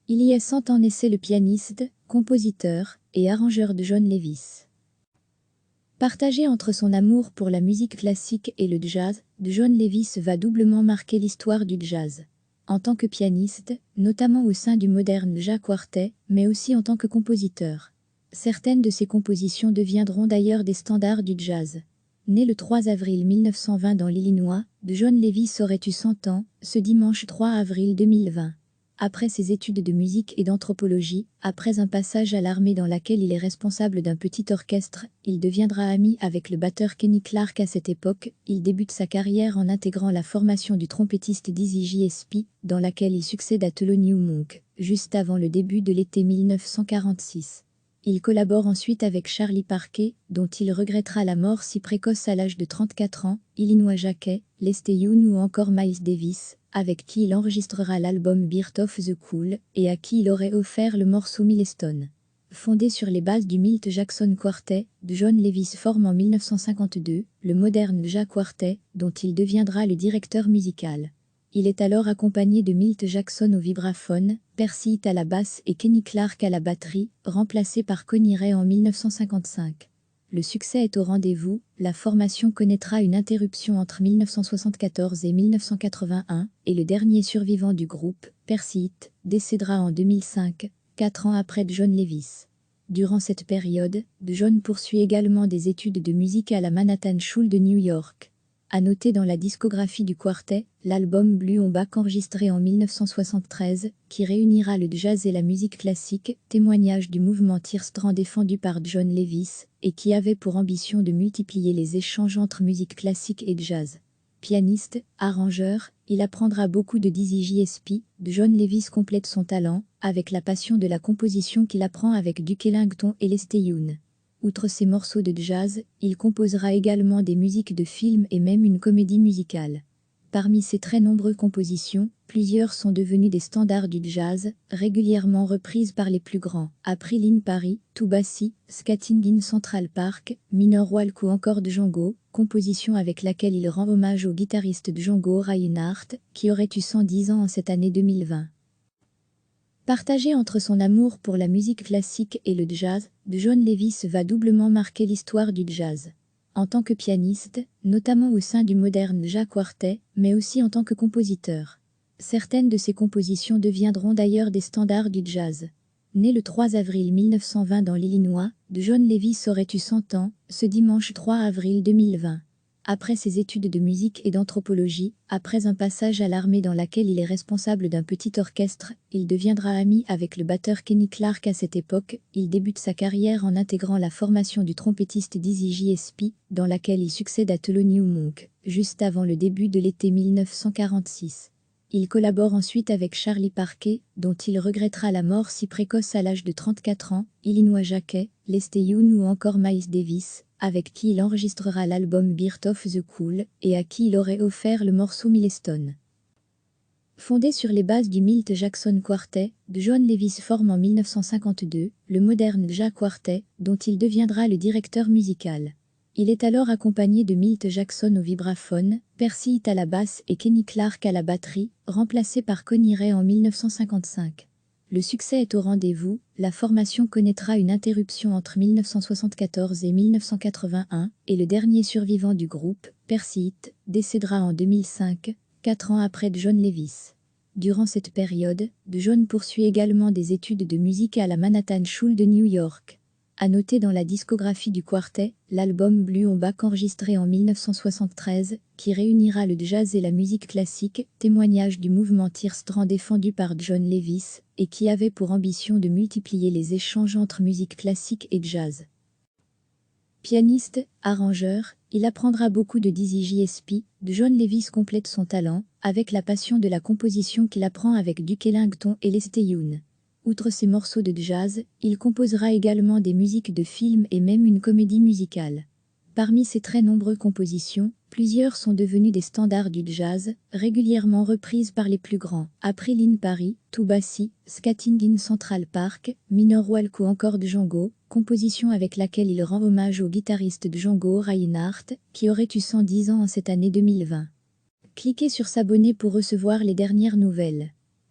Il y a 100 ans naissait le pianiste, compositeur et arrangeur de John Lewis. Partagé entre son amour pour la musique classique et le jazz, John Lewis va doublement marquer l'histoire du jazz. En tant que pianiste, notamment au sein du Modern Jazz Quartet, mais aussi en tant que compositeur. Certaines de ses compositions deviendront d'ailleurs des standards du jazz. Né le 3 avril 1920 dans l'Illinois, John Lewis aurait eu 100 ans, ce dimanche 3 avril 2020. Après ses études de musique et d'anthropologie, après un passage à l'armée dans laquelle il est responsable d'un petit orchestre, il deviendra ami avec le batteur Kenny Clarke à cette époque. Il débute sa carrière en intégrant la formation du trompettiste Dizzy Gillespie, dans laquelle il succède à Thelonious Monk, juste avant le début de l'été 1946. Il collabore ensuite avec Charlie Parker, dont il regrettera la mort si précoce à l'âge de 34 ans, Illinois Jacquet, Lester Young ou encore Miles Davis, avec qui il enregistrera l'album Birth of the Cool, et à qui il aurait offert le morceau Milestone. Fondé sur les bases du Milt Jackson Quartet, John Lewis forme en 1952 le Modern Jazz Quartet, dont il deviendra le directeur musical. Il est alors accompagné de Milt Jackson au vibraphone, Percy Hitt à la basse et Kenny Clarke à la batterie, remplacé par Connie Ray en 1955. Le succès est au rendez-vous, la formation connaîtra une interruption entre 1974 et 1981, et le dernier survivant du groupe, Percy Hitt, décédera en 2005, 4 ans après John Lewis. Durant cette période, John poursuit également des études de musique à la Manhattan School de New York. À noter dans la discographie du quartet, l'album Blue on Back enregistré en 1973, qui réunira le jazz et la musique classique, témoignage du mouvement Tearstrand défendu par John Lewis, et qui avait pour ambition de multiplier les échanges entre musique classique et jazz. Pianiste, arrangeur, il apprendra beaucoup de Dizzy Gillespie. John Lewis complète son talent, avec la passion de la composition qu'il apprend avec Duke Ellington et Lester Young. Outre ses morceaux de jazz, il composera également des musiques de films et même une comédie musicale. Parmi ses très nombreuses compositions, plusieurs sont devenues des standards du jazz, régulièrement reprises par les plus grands. April in Paris, Toubassi, Skating in Central Park, Minor Walk ou encore Django, composition avec laquelle il rend hommage au guitariste Django Reinhardt, qui aurait eu 110 ans en cette année 2020. Partagé entre son amour pour la musique classique et le jazz, John Lewis va doublement marquer l'histoire du jazz. En tant que pianiste, notamment au sein du Modern Jazz Quartet, mais aussi en tant que compositeur. Certaines de ses compositions deviendront d'ailleurs des standards du jazz. Né le 3 avril 1920 dans l'Illinois, John Lewis aurait eu 100 ans, ce dimanche 3 avril 2020. Après ses études de musique et d'anthropologie, après un passage à l'armée dans laquelle il est responsable d'un petit orchestre, il deviendra ami avec le batteur Kenny Clarke à cette époque. Il débute sa carrière en intégrant la formation du trompettiste Dizzy Gillespie, dans laquelle il succède à Thelonious Monk, juste avant le début de l'été 1946. Il collabore ensuite avec Charlie Parker, dont il regrettera la mort si précoce à l'âge de 34 ans, Illinois Jacquet, Lester Young ou encore Miles Davis, avec qui il enregistrera l'album Birth of the Cool, et à qui il aurait offert le morceau Milestone. Fondé sur les bases du Milt Jackson Quartet, John Lewis forme en 1952 le Modern Jazz Quartet, dont il deviendra le directeur musical. Il est alors accompagné de Milt Jackson au vibraphone, Percy Hitt à la basse et Kenny Clarke à la batterie, remplacé par Connie Ray en 1955. Le succès est au rendez-vous, la formation connaîtra une interruption entre 1974 et 1981, et le dernier survivant du groupe, Percy Hitt, décédera en 2005, 4 ans après John Lewis. Durant cette période, John poursuit également des études de musique à la Manhattan School de New York. À noter dans la discographie du quartet, l'album Blue on Back enregistré en 1973, qui réunira le jazz et la musique classique, témoignage du mouvement Tearstrand défendu par John Lewis, et qui avait pour ambition de multiplier les échanges entre musique classique et jazz. Pianiste, arrangeur, il apprendra beaucoup de Dizzy Gillespie. John Lewis complète son talent, avec la passion de la composition qu'il apprend avec Duke Ellington et Lester Young. Outre ses morceaux de jazz, il composera également des musiques de films et même une comédie musicale. Parmi ses très nombreuses compositions, plusieurs sont devenues des standards du jazz, régulièrement reprises par les plus grands. April in Paris, Toubassi, Skating in Central Park, Minor Walk ou encore Django, composition avec laquelle il rend hommage au guitariste Django Reinhardt, qui aurait eu 110 ans en cette année 2020. Cliquez sur s'abonner pour recevoir les dernières nouvelles.